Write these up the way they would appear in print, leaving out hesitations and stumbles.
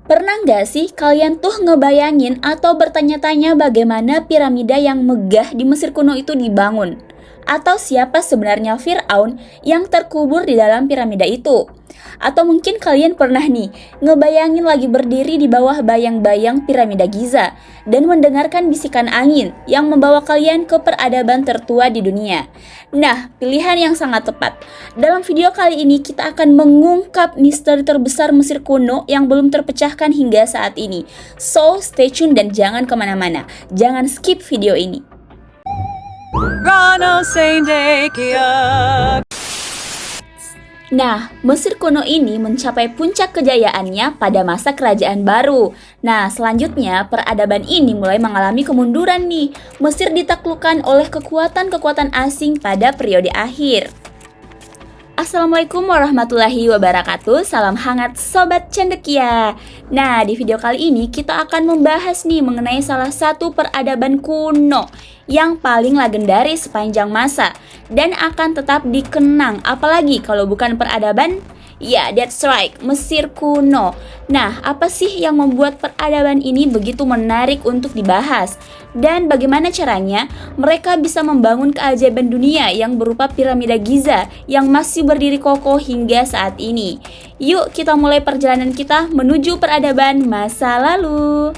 Pernah nggak sih kalian tuh ngebayangin atau bertanya-tanya bagaimana piramida yang megah di Mesir kuno itu dibangun? Atau siapa sebenarnya Fir'aun yang terkubur di dalam piramida itu? Atau mungkin kalian pernah nih ngebayangin lagi berdiri di bawah bayang-bayang piramida Giza dan mendengarkan bisikan angin yang membawa kalian ke peradaban tertua di dunia. Nah, pilihan yang sangat tepat. Dalam video kali ini kita akan mengungkap misteri terbesar Mesir kuno yang belum terpecahkan hingga saat ini. So, stay tune dan jangan kemana-mana. Jangan skip video ini. Nah, Mesir kuno ini mencapai puncak kejayaannya pada masa Kerajaan Baru. Nah, selanjutnya peradaban ini mulai mengalami kemunduran nih. Mesir ditaklukkan oleh kekuatan-kekuatan asing pada periode akhir. Assalamualaikum warahmatullahi wabarakatuh. Salam hangat Sobat Cendekia. Nah, di video kali ini kita akan membahas nih mengenai salah satu peradaban kuno yang paling legendaris sepanjang masa dan akan tetap dikenang, apalagi kalau bukan peradaban. Ya, that's right, Mesir kuno. Nah, apa sih yang membuat peradaban ini begitu menarik untuk dibahas? Dan bagaimana caranya mereka bisa membangun keajaiban dunia yang berupa piramida Giza yang masih berdiri kokoh hingga saat ini? Yuk kita mulai perjalanan kita menuju peradaban masa lalu.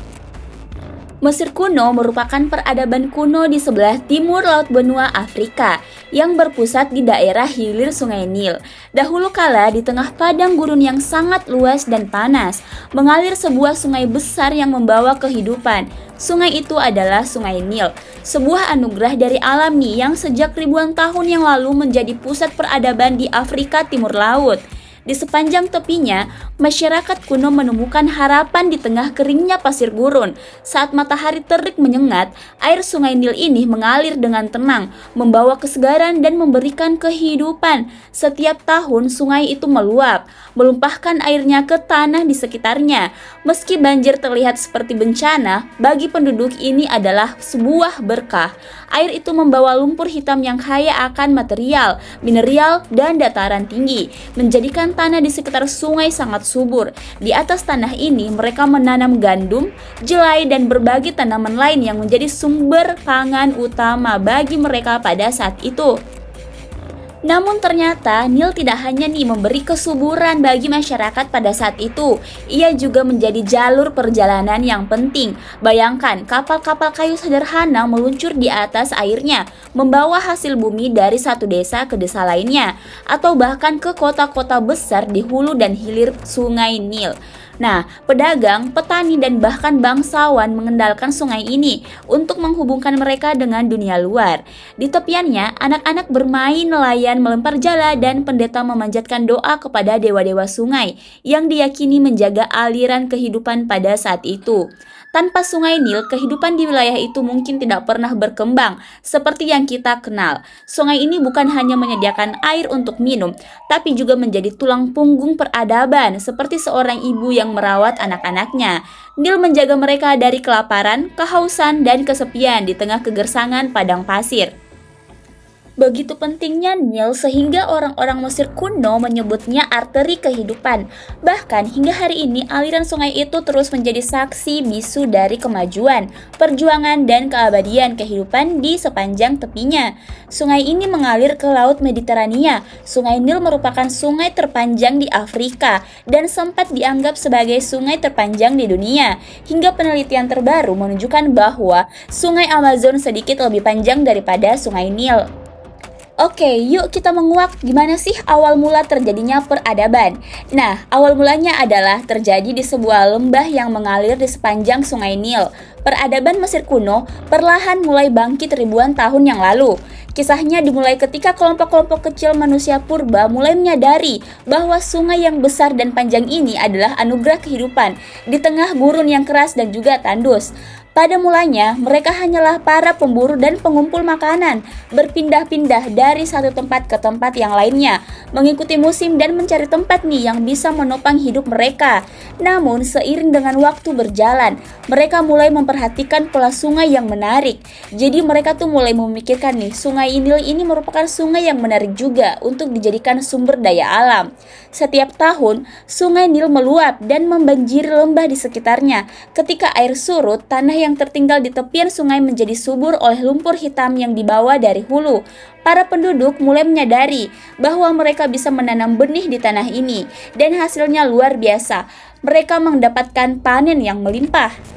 Mesir kuno merupakan peradaban kuno di sebelah timur laut benua Afrika yang berpusat di daerah hilir Sungai Nil. Dahulu kala di tengah padang gurun yang sangat luas dan panas, mengalir sebuah sungai besar yang membawa kehidupan. Sungai itu adalah Sungai Nil, sebuah anugerah dari alam nih yang sejak ribuan tahun yang lalu menjadi pusat peradaban di Afrika Timur Laut. Di sepanjang tepinya, masyarakat kuno menemukan harapan di tengah keringnya pasir gurun. Saat matahari terik menyengat, air Sungai Nil ini mengalir dengan tenang, membawa kesegaran dan memberikan kehidupan. Setiap tahun sungai itu meluap, melumpahkan airnya ke tanah di sekitarnya. Meski banjir terlihat seperti bencana, bagi penduduk ini adalah sebuah berkah. Air itu membawa lumpur hitam yang kaya akan material, mineral, dan dataran tinggi, menjadikan tanah di sekitar sungai sangat subur. Di atas tanah ini mereka menanam gandum, jelai, dan berbagai tanaman lain yang menjadi sumber pangan utama bagi mereka pada saat itu. Namun ternyata Nil tidak hanya memberi kesuburan bagi masyarakat pada saat itu, ia juga menjadi jalur perjalanan yang penting. Bayangkan kapal-kapal kayu sederhana meluncur di atas airnya, membawa hasil bumi dari satu desa ke desa lainnya, atau bahkan ke kota-kota besar di hulu dan hilir Sungai Nil. Nah, pedagang, petani, dan bahkan bangsawan mengendalikan sungai ini untuk menghubungkan mereka dengan dunia luar. Di tepiannya, anak-anak bermain nelayan melempar jala dan pendeta memanjatkan doa kepada dewa-dewa sungai yang diyakini menjaga aliran kehidupan pada saat itu. Tanpa Sungai Nil, kehidupan di wilayah itu mungkin tidak pernah berkembang seperti yang kita kenal. Sungai ini bukan hanya menyediakan air untuk minum, tapi juga menjadi tulang punggung peradaban seperti seorang ibu yang merawat anak-anaknya. Nil menjaga mereka dari kelaparan, kehausan, dan kesepian di tengah kegersangan padang pasir. Begitu pentingnya Nil sehingga orang-orang Mesir kuno menyebutnya arteri kehidupan. Bahkan hingga hari ini aliran sungai itu terus menjadi saksi bisu dari kemajuan, perjuangan, dan keabadian kehidupan di sepanjang tepinya. Sungai ini mengalir ke Laut Mediterania. Sungai Nil merupakan sungai terpanjang di Afrika dan sempat dianggap sebagai sungai terpanjang di dunia. Hingga penelitian terbaru menunjukkan bahwa Sungai Amazon sedikit lebih panjang daripada Sungai Nil. Oke, yuk kita menguak gimana sih awal mula terjadinya peradaban. Nah, awal mulanya adalah terjadi di sebuah lembah yang mengalir di sepanjang Sungai Nil. Peradaban Mesir kuno perlahan mulai bangkit ribuan tahun yang lalu. Kisahnya dimulai ketika kelompok-kelompok kecil manusia purba mulai menyadari bahwa sungai yang besar dan panjang ini adalah anugerah kehidupan di tengah gurun yang keras dan juga tandus. Pada mulanya, mereka hanyalah para pemburu dan pengumpul makanan, berpindah-pindah dari satu tempat ke tempat yang lainnya, mengikuti musim dan mencari tempat nih yang bisa menopang hidup mereka. Namun, seiring dengan waktu berjalan, mereka mulai memperhatikan pola sungai yang menarik. Jadi mereka tuh mulai memikirkan nih, sungai Nil ini merupakan sungai yang menarik juga untuk dijadikan sumber daya alam. Setiap tahun, sungai Nil meluap dan membanjiri lembah di sekitarnya. Ketika air surut, tanah yang tertinggal di tepian sungai menjadi subur oleh lumpur hitam yang dibawa dari hulu. Para penduduk mulai menyadari bahwa mereka bisa menanam benih di tanah ini, dan hasilnya luar biasa. Mereka mendapatkan panen yang melimpah.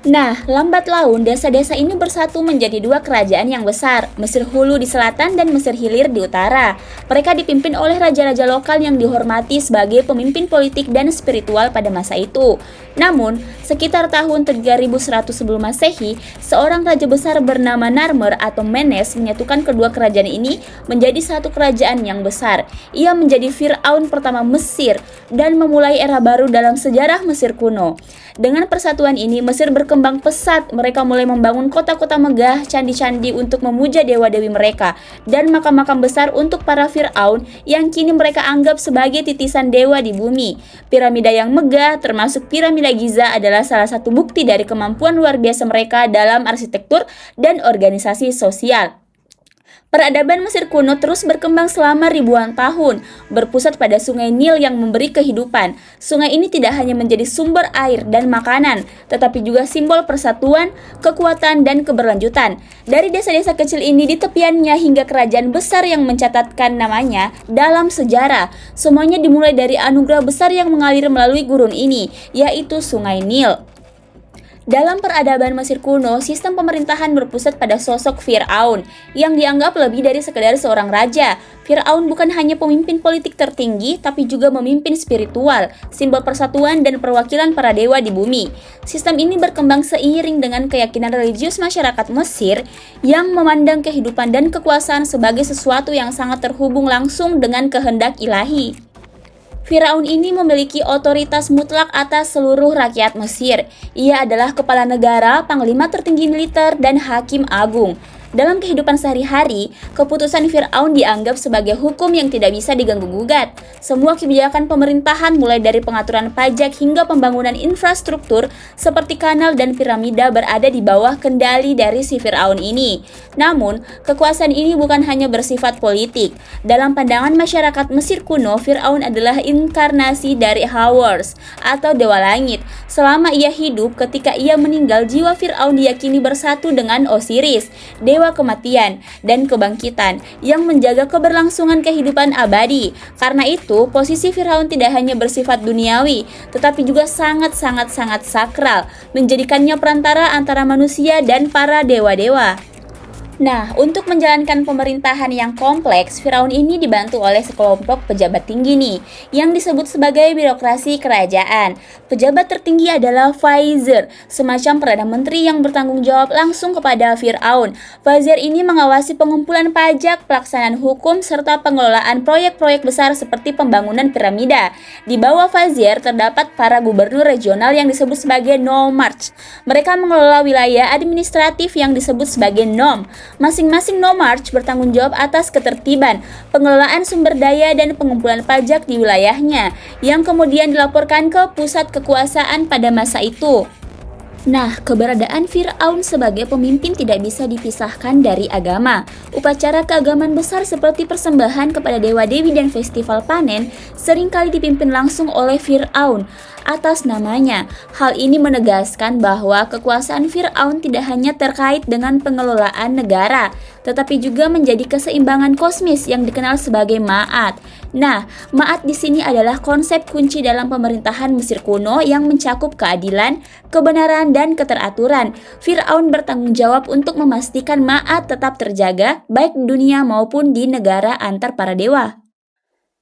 Nah, lambat laun desa-desa ini bersatu menjadi dua kerajaan yang besar, Mesir Hulu di selatan dan Mesir Hilir di utara. Mereka dipimpin oleh raja-raja lokal yang dihormati sebagai pemimpin politik dan spiritual pada masa itu. Namun, sekitar tahun 3100 sebelum Masehi, seorang raja besar bernama Narmer atau Menes menyatukan kedua kerajaan ini menjadi satu kerajaan yang besar. Ia menjadi Firaun pertama Mesir dan memulai era baru dalam sejarah Mesir kuno. Dengan persatuan ini, Mesir berkembang pesat. Mereka mulai membangun kota-kota megah, candi-candi untuk memuja dewa-dewi mereka, dan makam-makam besar untuk para Firaun yang kini mereka anggap sebagai titisan dewa di bumi. Piramida yang megah, termasuk piramida Giza, adalah salah satu bukti dari kemampuan luar biasa mereka dalam arsitektur dan organisasi sosial. Peradaban Mesir kuno terus berkembang selama ribuan tahun, berpusat pada sungai Nil yang memberi kehidupan. Sungai ini tidak hanya menjadi sumber air dan makanan, tetapi juga simbol persatuan, kekuatan, dan keberlanjutan. Dari desa-desa kecil ini di tepiannya hingga kerajaan besar yang mencatatkan namanya dalam sejarah, semuanya dimulai dari anugerah besar yang mengalir melalui gurun ini, yaitu Sungai Nil. Dalam peradaban Mesir kuno, sistem pemerintahan berpusat pada sosok Firaun yang dianggap lebih dari sekedar seorang raja. Firaun bukan hanya pemimpin politik tertinggi, tapi juga memimpin spiritual, simbol persatuan dan perwakilan para dewa di bumi. Sistem ini berkembang seiring dengan keyakinan religius masyarakat Mesir yang memandang kehidupan dan kekuasaan sebagai sesuatu yang sangat terhubung langsung dengan kehendak ilahi. Firaun ini memiliki otoritas mutlak atas seluruh rakyat Mesir. Ia adalah kepala negara, panglima tertinggi militer, dan hakim agung. Dalam kehidupan sehari-hari, keputusan Firaun dianggap sebagai hukum yang tidak bisa diganggu-gugat. Semua kebijakan pemerintahan mulai dari pengaturan pajak hingga pembangunan infrastruktur seperti kanal dan piramida berada di bawah kendali dari si Firaun ini. Namun, kekuasaan ini bukan hanya bersifat politik. Dalam pandangan masyarakat Mesir kuno, Firaun adalah inkarnasi dari Horus atau Dewa Langit. Selama ia hidup, ketika ia meninggal, jiwa Firaun diyakini bersatu dengan Osiris, dewa kematian dan kebangkitan yang menjaga keberlangsungan kehidupan abadi. Karena itu, posisi Firaun tidak hanya bersifat duniawi, tetapi juga sangat-sangat sakral, menjadikannya perantara antara manusia dan para dewa-dewa. Nah, untuk menjalankan pemerintahan yang kompleks, Firaun ini dibantu oleh sekelompok pejabat tinggi nih, yang disebut sebagai birokrasi kerajaan. Pejabat tertinggi adalah Vizier, semacam Perdana Menteri yang bertanggung jawab langsung kepada Firaun. Vizier ini mengawasi pengumpulan pajak, pelaksanaan hukum, serta pengelolaan proyek-proyek besar seperti pembangunan piramida. Di bawah Vizier terdapat para gubernur regional yang disebut sebagai nomarch. Mereka mengelola wilayah administratif yang disebut sebagai nom. Masing-masing nomarch bertanggung jawab atas ketertiban, pengelolaan sumber daya, dan pengumpulan pajak di wilayahnya, yang kemudian dilaporkan ke pusat kekuasaan pada masa itu. Nah, keberadaan Firaun sebagai pemimpin tidak bisa dipisahkan dari agama. Upacara keagamaan besar seperti persembahan kepada dewa-dewi dan festival panen seringkali dipimpin langsung oleh Firaun atas namanya. Hal ini menegaskan bahwa kekuasaan Firaun tidak hanya terkait dengan pengelolaan negara, tetapi juga menjadi keseimbangan kosmis yang dikenal sebagai Ma'at. Nah, Ma'at di sini adalah konsep kunci dalam pemerintahan Mesir kuno yang mencakup keadilan, kebenaran, dan keteraturan. Firaun bertanggung jawab untuk memastikan Ma'at tetap terjaga baik di dunia maupun di negara antar para dewa.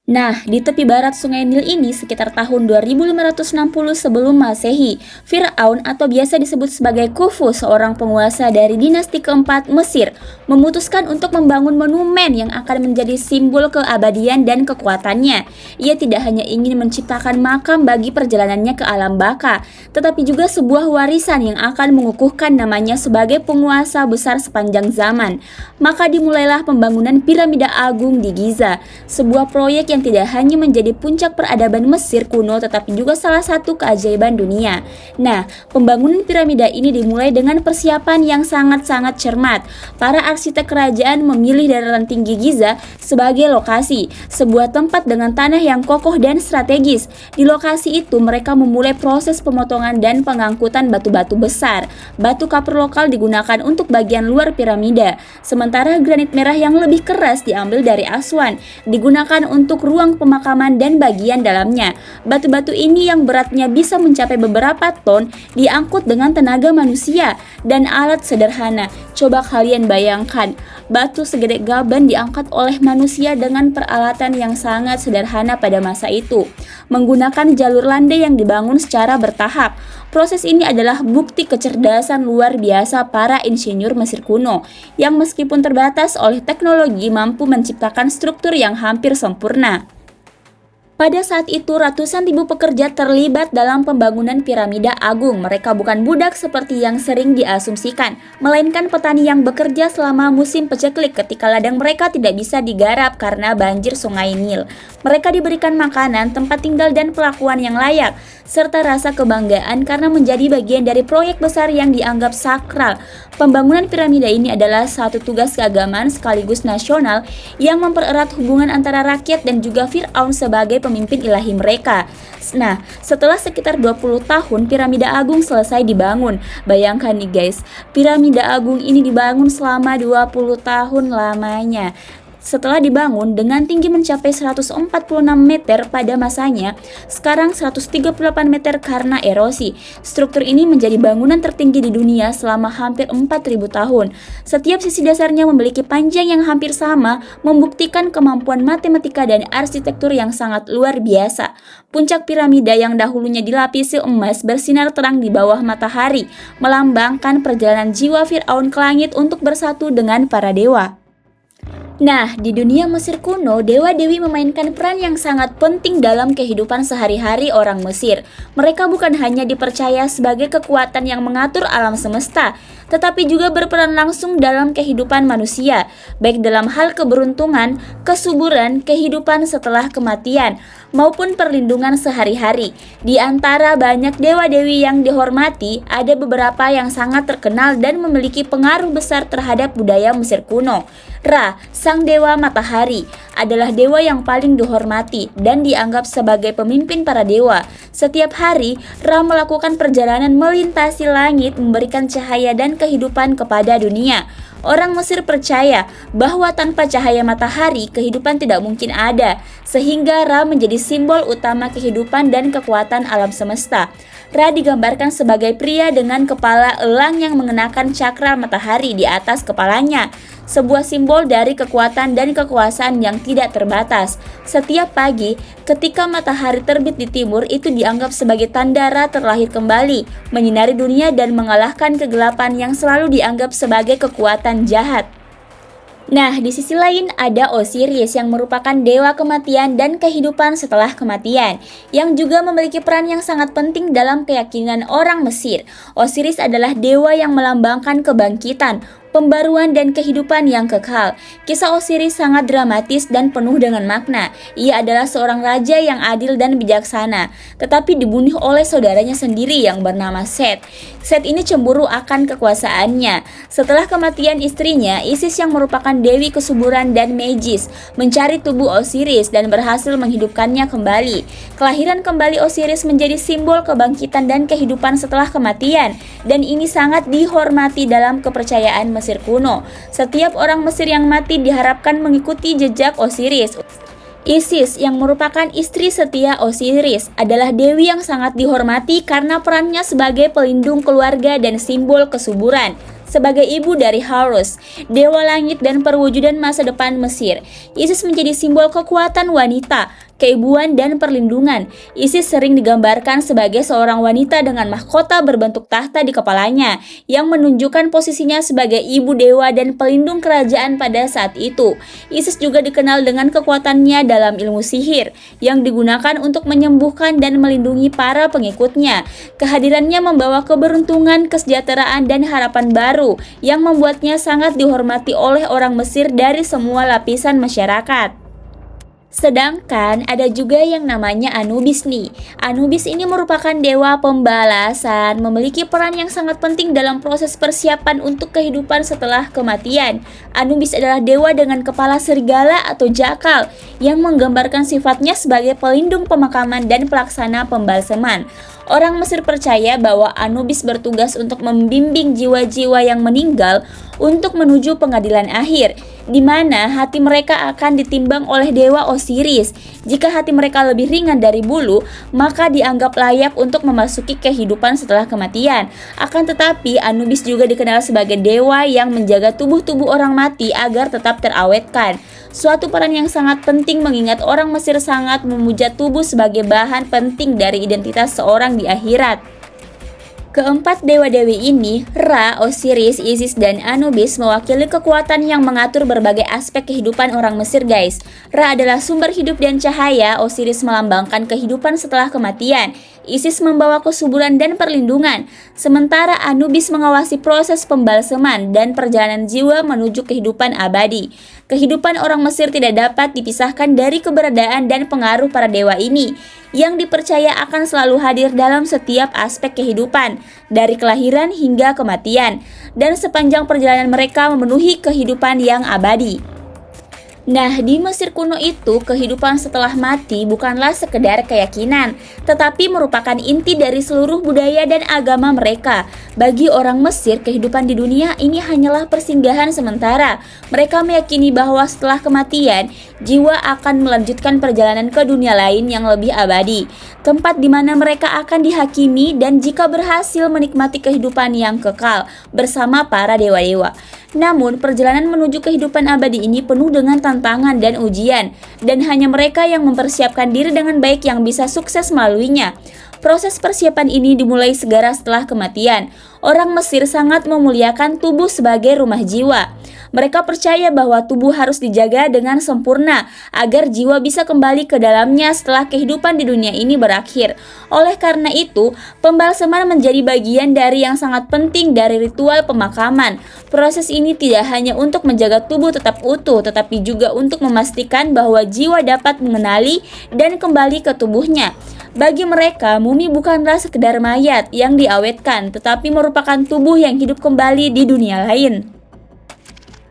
Nah, di tepi barat Sungai Nil ini sekitar tahun 2560 sebelum Masehi, Firaun atau biasa disebut sebagai Khufu, seorang penguasa dari dinasti keempat Mesir, memutuskan untuk membangun monumen yang akan menjadi simbol keabadian dan kekuatannya. Ia tidak hanya ingin menciptakan makam bagi perjalanannya ke alam baka, tetapi juga sebuah warisan yang akan mengukuhkan namanya sebagai penguasa besar sepanjang zaman. Maka dimulailah pembangunan piramida agung di Giza, sebuah proyek yang tidak hanya menjadi puncak peradaban Mesir kuno tetapi juga salah satu keajaiban dunia. Nah, pembangunan piramida ini dimulai dengan persiapan yang sangat-sangat cermat. Para arsitek kerajaan memilih dataran tinggi Giza sebagai lokasi, sebuah tempat dengan tanah yang kokoh dan strategis. Di lokasi itu mereka memulai proses pemotongan dan pengangkutan batu-batu besar. Batu kapur lokal digunakan untuk bagian luar piramida, sementara granit merah yang lebih keras diambil dari Aswan, digunakan untuk ruang pemakaman dan bagian dalamnya. Batu-batu ini yang beratnya bisa mencapai beberapa ton diangkut dengan tenaga manusia dan alat sederhana. Coba kalian bayangkan, batu segede gaban diangkat oleh manusia dengan peralatan yang sangat sederhana pada masa itu, menggunakan jalur landai yang dibangun secara bertahap. Proses ini adalah bukti kecerdasan luar biasa para insinyur Mesir kuno, yang meskipun terbatas oleh teknologi mampu menciptakan struktur yang hampir sempurna. Pada saat itu, ratusan ribu pekerja terlibat dalam pembangunan piramida agung. Mereka bukan budak seperti yang sering diasumsikan, melainkan petani yang bekerja selama musim paceklik ketika ladang mereka tidak bisa digarap karena banjir Sungai Nil. Mereka diberikan makanan, tempat tinggal, dan perlakuan yang layak, serta rasa kebanggaan karena menjadi bagian dari proyek besar yang dianggap sakral. Pembangunan piramida ini adalah satu tugas keagamaan sekaligus nasional yang mempererat hubungan antara rakyat dan juga Firaun sebagai pemimpin ilahi mereka. Nah, setelah sekitar 20 tahun piramida agung selesai dibangun. Bayangkan nih guys, piramida agung ini dibangun selama 20 tahun lamanya. Setelah dibangun dengan tinggi mencapai 146 meter pada masanya, sekarang 138 meter karena erosi. Struktur ini menjadi bangunan tertinggi di dunia selama hampir 4.000 tahun. Setiap sisi dasarnya memiliki panjang yang hampir sama, membuktikan kemampuan matematika dan arsitektur yang sangat luar biasa. Puncak piramida yang dahulunya dilapisi emas bersinar terang di bawah matahari, melambangkan perjalanan jiwa Firaun ke langit untuk bersatu dengan para dewa. Nah, di dunia Mesir kuno, dewa-dewi memainkan peran yang sangat penting dalam kehidupan sehari-hari orang Mesir. Mereka bukan hanya dipercaya sebagai kekuatan yang mengatur alam semesta, tetapi juga berperan langsung dalam kehidupan manusia, baik dalam hal keberuntungan, kesuburan, kehidupan setelah kematian, maupun perlindungan sehari-hari. Di antara banyak dewa-dewi yang dihormati, ada beberapa yang sangat terkenal dan memiliki pengaruh besar terhadap budaya Mesir kuno. Ra, sang dewa matahari, adalah dewa yang paling dihormati dan dianggap sebagai pemimpin para dewa. Setiap hari, Ra melakukan perjalanan melintasi langit, memberikan cahaya dan kehidupan kepada dunia. Orang Mesir percaya bahwa tanpa cahaya matahari, kehidupan tidak mungkin ada, sehingga Ra menjadi simbol utama kehidupan dan kekuatan alam semesta. Ra digambarkan sebagai pria dengan kepala elang yang mengenakan cakra matahari di atas kepalanya, sebuah simbol dari kekuatan dan kekuasaan yang tidak terbatas. Setiap pagi, ketika matahari terbit di timur, itu dianggap sebagai tanda Ra terlahir kembali, menyinari dunia dan mengalahkan kegelapan yang selalu dianggap sebagai kekuatan jahat. Nah, di sisi lain ada Osiris yang merupakan dewa kematian dan kehidupan setelah kematian, yang juga memiliki peran yang sangat penting dalam keyakinan orang Mesir. Osiris adalah dewa yang melambangkan kebangkitan, pembaruan dan kehidupan yang kekal. Kisah Osiris sangat dramatis dan penuh dengan makna. Ia adalah seorang raja yang adil dan bijaksana, tetapi dibunuh oleh saudaranya sendiri yang bernama Set. Set ini cemburu akan kekuasaannya. Setelah kematian istrinya, Isis yang merupakan dewi kesuburan dan magis, mencari tubuh Osiris dan berhasil menghidupkannya kembali. Kelahiran kembali Osiris menjadi simbol kebangkitan dan kehidupan setelah kematian, dan ini sangat dihormati dalam kepercayaan Mesir kuno. Setiap orang Mesir yang mati diharapkan mengikuti jejak Osiris. Isis yang merupakan istri setia Osiris adalah dewi yang sangat dihormati karena perannya sebagai pelindung keluarga dan simbol kesuburan. sebagai ibu dari Horus, dewa langit dan perwujudan masa depan Mesir. Isis menjadi simbol kekuatan wanita, keibuan dan perlindungan. Isis sering digambarkan sebagai seorang wanita dengan mahkota berbentuk tahta di kepalanya, yang menunjukkan posisinya sebagai ibu dewa dan pelindung kerajaan pada saat itu. Isis juga dikenal dengan kekuatannya dalam ilmu sihir, yang digunakan untuk menyembuhkan dan melindungi para pengikutnya. Kehadirannya membawa keberuntungan, kesejahteraan, dan harapan baru, yang membuatnya sangat dihormati oleh orang Mesir dari semua lapisan masyarakat. Sedangkan ada juga yang namanya Anubis nih. Anubis ini merupakan dewa pembalasan, memiliki peran yang sangat penting dalam proses persiapan untuk kehidupan setelah kematian. Anubis adalah dewa dengan kepala serigala atau jakal, yang menggambarkan sifatnya sebagai pelindung pemakaman dan pelaksana pembalseman. Orang Mesir percaya bahwa Anubis bertugas untuk membimbing jiwa-jiwa yang meninggal untuk menuju pengadilan akhir, di mana hati mereka akan ditimbang oleh dewa Osiris. Jika hati mereka lebih ringan dari bulu, maka dianggap layak untuk memasuki kehidupan setelah kematian. Akan tetapi, Anubis juga dikenal sebagai dewa yang menjaga tubuh-tubuh orang mati agar tetap terawetkan. Suatu peran yang sangat penting mengingat orang Mesir sangat memuja tubuh sebagai bahan penting dari identitas seorang di akhirat. Keempat dewa-dewi ini, Ra, Osiris, Isis, dan Anubis mewakili kekuatan yang mengatur berbagai aspek kehidupan orang Mesir guys. Ra adalah sumber hidup dan cahaya, Osiris melambangkan kehidupan setelah kematian, Isis membawa kesuburan dan perlindungan, sementara Anubis mengawasi proses pembalseman dan perjalanan jiwa menuju kehidupan abadi. Kehidupan orang Mesir tidak dapat dipisahkan dari keberadaan dan pengaruh para dewa ini, yang dipercaya akan selalu hadir dalam setiap aspek kehidupan, dari kelahiran hingga kematian, dan sepanjang perjalanan mereka memenuhi kehidupan yang abadi. Nah, di Mesir kuno itu, kehidupan setelah mati bukanlah sekedar keyakinan, tetapi merupakan inti dari seluruh budaya dan agama mereka. Bagi orang Mesir, kehidupan di dunia ini hanyalah persinggahan sementara. Mereka meyakini bahwa setelah kematian, jiwa akan melanjutkan perjalanan ke dunia lain yang lebih abadi, tempat di mana mereka akan dihakimi dan jika berhasil menikmati kehidupan yang kekal bersama para dewa-dewa. Namun, perjalanan menuju kehidupan abadi ini penuh dengan tantangan dan ujian, dan hanya mereka yang mempersiapkan diri dengan baik yang bisa sukses melaluinya. Proses persiapan ini dimulai segera setelah kematian. Orang Mesir sangat memuliakan tubuh sebagai rumah jiwa. Mereka percaya bahwa tubuh harus dijaga dengan sempurna agar jiwa bisa kembali ke dalamnya setelah kehidupan di dunia ini berakhir. Oleh karena itu, pembalseman menjadi bagian dari yang sangat penting dari ritual pemakaman. Proses ini tidak hanya untuk menjaga tubuh tetap utuh, tetapi juga untuk memastikan bahwa jiwa dapat mengenali dan kembali ke tubuhnya. Bagi mereka, mumi bukanlah sekedar mayat yang diawetkan, tetapi merupakan tubuh yang hidup kembali di dunia lain.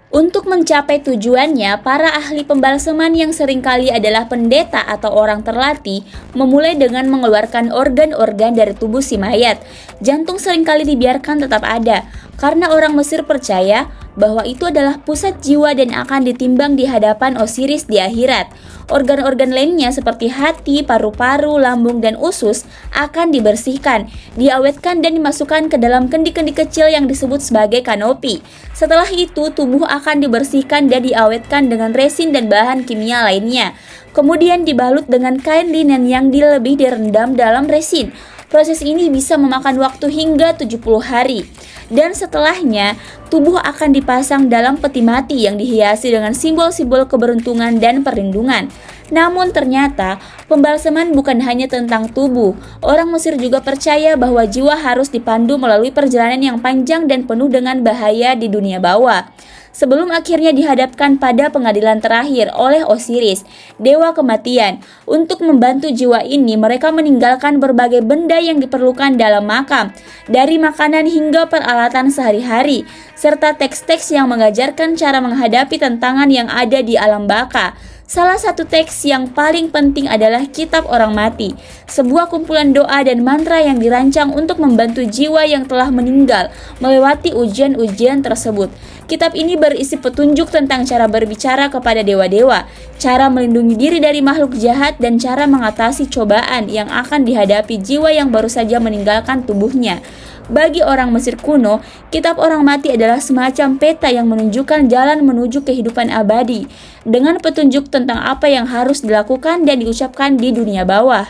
Untuk mencapai tujuannya, para ahli pembalseman yang seringkali adalah pendeta atau orang terlatih, memulai dengan mengeluarkan organ-organ dari tubuh si mayat. Jantung seringkali dibiarkan tetap ada, karena orang Mesir percaya bahwa itu adalah pusat jiwa dan akan ditimbang di hadapan Osiris di akhirat. Organ-organ lainnya seperti hati, paru-paru, lambung, dan usus akan dibersihkan, diawetkan, dan dimasukkan ke dalam kendi-kendi kecil yang disebut sebagai kanopi. Setelah itu, tubuh akan dibersihkan dan diawetkan dengan resin dan bahan kimia lainnya. Kemudian dibalut dengan kain linen yang lebih direndam dalam resin. Proses ini bisa memakan waktu hingga 70 hari. Dan setelahnya, tubuh akan dipasang dalam peti mati yang dihiasi dengan simbol-simbol keberuntungan dan perlindungan. Namun ternyata, pembalseman bukan hanya tentang tubuh. Orang Mesir juga percaya bahwa jiwa harus dipandu melalui perjalanan yang panjang dan penuh dengan bahaya di dunia bawah, sebelum akhirnya dihadapkan pada pengadilan terakhir oleh Osiris, dewa kematian. Untuk membantu jiwa ini, mereka meninggalkan berbagai benda yang diperlukan dalam makam, dari makanan hingga peralatan sehari-hari, serta teks-teks yang mengajarkan cara menghadapi tantangan yang ada di alam baka. Salah satu teks yang paling penting adalah Kitab Orang Mati, sebuah kumpulan doa dan mantra yang dirancang untuk membantu jiwa yang telah meninggal melewati ujian-ujian tersebut. Kitab ini berisi petunjuk tentang cara berbicara kepada dewa-dewa, cara melindungi diri dari makhluk jahat, dan cara mengatasi cobaan yang akan dihadapi jiwa yang baru saja meninggalkan tubuhnya. Bagi orang Mesir kuno, Kitab Orang Mati adalah semacam peta yang menunjukkan jalan menuju kehidupan abadi, dengan petunjuk tentang apa yang harus dilakukan dan diucapkan di dunia bawah.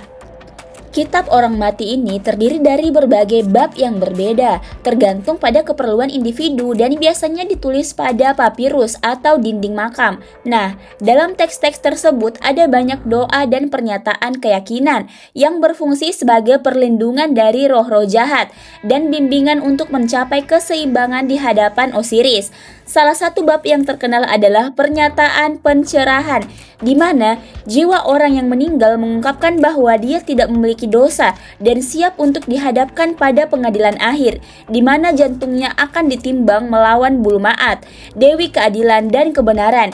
Kitab Orang Mati ini terdiri dari berbagai bab yang berbeda, tergantung pada keperluan individu dan biasanya ditulis pada papirus atau dinding makam. Nah, dalam teks-teks tersebut ada banyak doa dan pernyataan keyakinan yang berfungsi sebagai perlindungan dari roh-roh jahat dan bimbingan untuk mencapai keseimbangan di hadapan Osiris. Salah satu bab yang terkenal adalah pernyataan pencerahan, di mana jiwa orang yang meninggal mengungkapkan bahwa dia tidak memiliki dosa dan siap untuk dihadapkan pada pengadilan akhir, di mana jantungnya akan ditimbang melawan bulu maat, dewi keadilan dan kebenaran.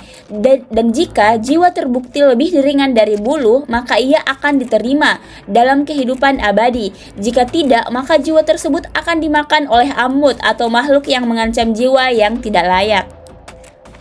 Dan jika jiwa terbukti lebih ringan dari bulu, maka ia akan diterima dalam kehidupan abadi. Jika tidak, maka jiwa tersebut akan dimakan oleh Amut atau makhluk yang mengancam jiwa yang tidak layak.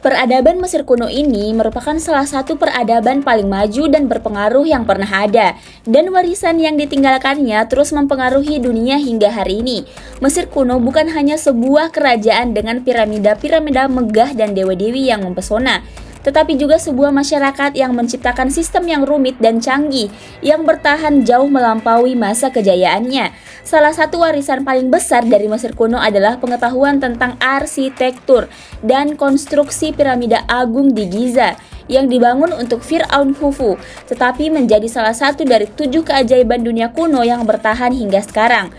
Peradaban Mesir kuno ini merupakan salah satu peradaban paling maju dan berpengaruh yang pernah ada, dan warisan yang ditinggalkannya terus mempengaruhi dunia hingga hari ini. Mesir kuno bukan hanya sebuah kerajaan dengan piramida-piramida megah dan dewa-dewi yang mempesona, tetapi juga sebuah masyarakat yang menciptakan sistem yang rumit dan canggih yang bertahan jauh melampaui masa kejayaannya. Salah satu warisan paling besar dari Mesir kuno adalah pengetahuan tentang arsitektur dan konstruksi piramida agung di Giza yang dibangun untuk Fir'aun Khufu, tetapi menjadi salah satu dari 7 keajaiban dunia kuno yang bertahan hingga sekarang.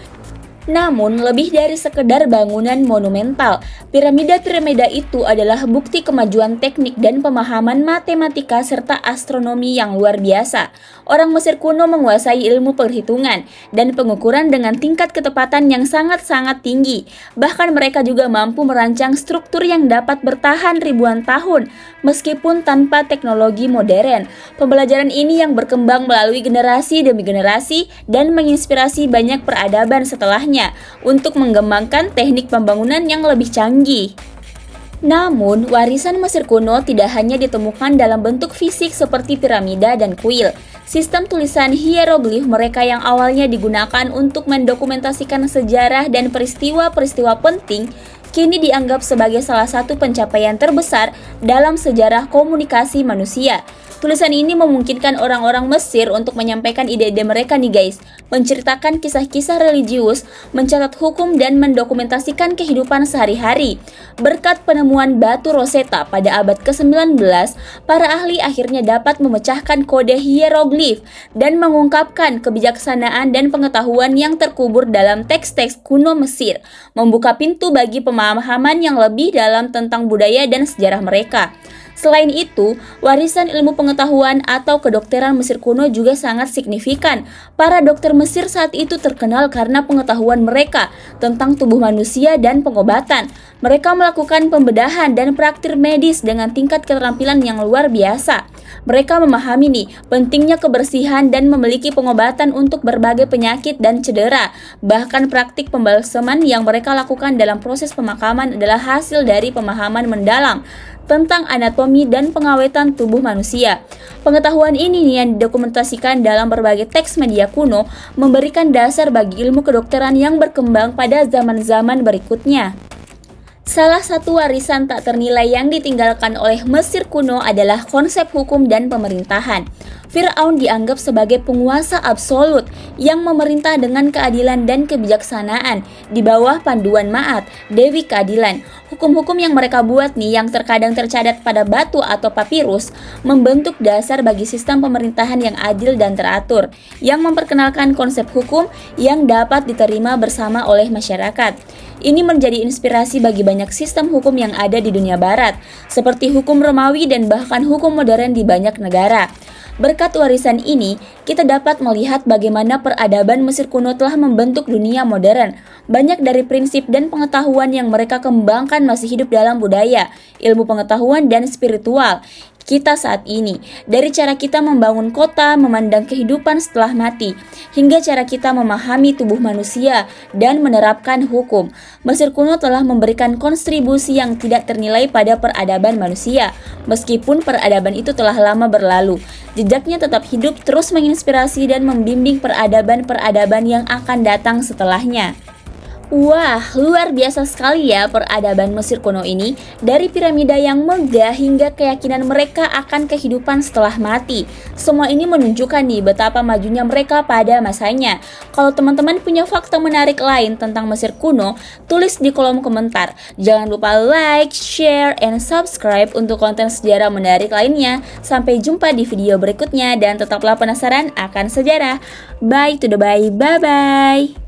Namun, lebih dari sekedar bangunan monumental, piramida-piramida itu adalah bukti kemajuan teknik dan pemahaman matematika serta astronomi yang luar biasa. Orang Mesir kuno menguasai ilmu perhitungan dan pengukuran dengan tingkat ketepatan yang sangat-sangat tinggi. Bahkan mereka juga mampu merancang struktur yang dapat bertahan ribuan tahun, meskipun tanpa teknologi modern. Pembelajaran ini yang berkembang melalui generasi demi generasi dan menginspirasi banyak peradaban setelahnya untuk mengembangkan teknik pembangunan yang lebih canggih. Namun, warisan Mesir kuno tidak hanya ditemukan dalam bentuk fisik seperti piramida dan kuil. Sistem tulisan hieroglif mereka yang awalnya digunakan untuk mendokumentasikan sejarah dan peristiwa-peristiwa penting kini dianggap sebagai salah satu pencapaian terbesar dalam sejarah komunikasi manusia. Tulisan ini memungkinkan orang-orang Mesir untuk menyampaikan ide-ide mereka nih guys, menceritakan kisah-kisah religius, mencatat hukum, dan mendokumentasikan kehidupan sehari-hari. Berkat penemuan batu Rosetta pada abad ke-19, para ahli akhirnya dapat memecahkan kode hieroglif dan mengungkapkan kebijaksanaan dan pengetahuan yang terkubur dalam teks-teks kuno Mesir, membuka pintu bagi pemahaman yang lebih dalam tentang budaya dan sejarah mereka. Selain itu, warisan ilmu pengetahuan atau kedokteran Mesir kuno juga sangat signifikan. Para dokter Mesir saat itu terkenal karena pengetahuan mereka tentang tubuh manusia dan pengobatan. Mereka melakukan pembedahan dan praktik medis dengan tingkat keterampilan yang luar biasa. Mereka memahami nih pentingnya kebersihan dan memiliki pengobatan untuk berbagai penyakit dan cedera. Bahkan praktik pembalseman yang mereka lakukan dalam proses pemakaman adalah hasil dari pemahaman mendalam tentang anatomi dan pengawetan tubuh manusia. Pengetahuan ini nih yang didokumentasikan dalam berbagai teks media kuno memberikan dasar bagi ilmu kedokteran yang berkembang pada zaman-zaman berikutnya. Salah satu warisan tak ternilai yang ditinggalkan oleh Mesir kuno adalah konsep hukum dan pemerintahan. Fir'aun dianggap sebagai penguasa absolut yang memerintah dengan keadilan dan kebijaksanaan di bawah panduan Ma'at, Dewi Keadilan. Hukum-hukum yang mereka buat nih yang terkadang tercatat pada batu atau papirus membentuk dasar bagi sistem pemerintahan yang adil dan teratur, yang memperkenalkan konsep hukum yang dapat diterima bersama oleh masyarakat. Ini menjadi inspirasi bagi banyak sistem hukum yang ada di dunia barat, seperti hukum Romawi dan bahkan hukum modern di banyak negara. Berkat warisan ini, kita dapat melihat bagaimana peradaban Mesir kuno telah membentuk dunia modern. Banyak dari prinsip dan pengetahuan yang mereka kembangkan masih hidup dalam budaya, ilmu pengetahuan, dan spiritual. kita saat ini. Dari cara kita membangun kota, memandang kehidupan setelah mati, hingga cara kita memahami tubuh manusia dan menerapkan hukum. Mesir kuno telah memberikan kontribusi yang tidak ternilai pada peradaban manusia. Meskipun peradaban itu telah lama berlalu, jejaknya tetap hidup, terus menginspirasi dan membimbing peradaban-peradaban yang akan datang setelahnya. Wah, luar biasa sekali ya peradaban Mesir kuno ini. Dari piramida yang megah hingga keyakinan mereka akan kehidupan setelah mati. Semua ini menunjukkan nih betapa majunya mereka pada masanya. Kalau teman-teman punya fakta menarik lain tentang Mesir kuno, tulis di kolom komentar. Jangan lupa like, share, and subscribe untuk konten sejarah menarik lainnya. Sampai jumpa di video berikutnya dan tetaplah penasaran akan sejarah. Bye to the bye, bye-bye.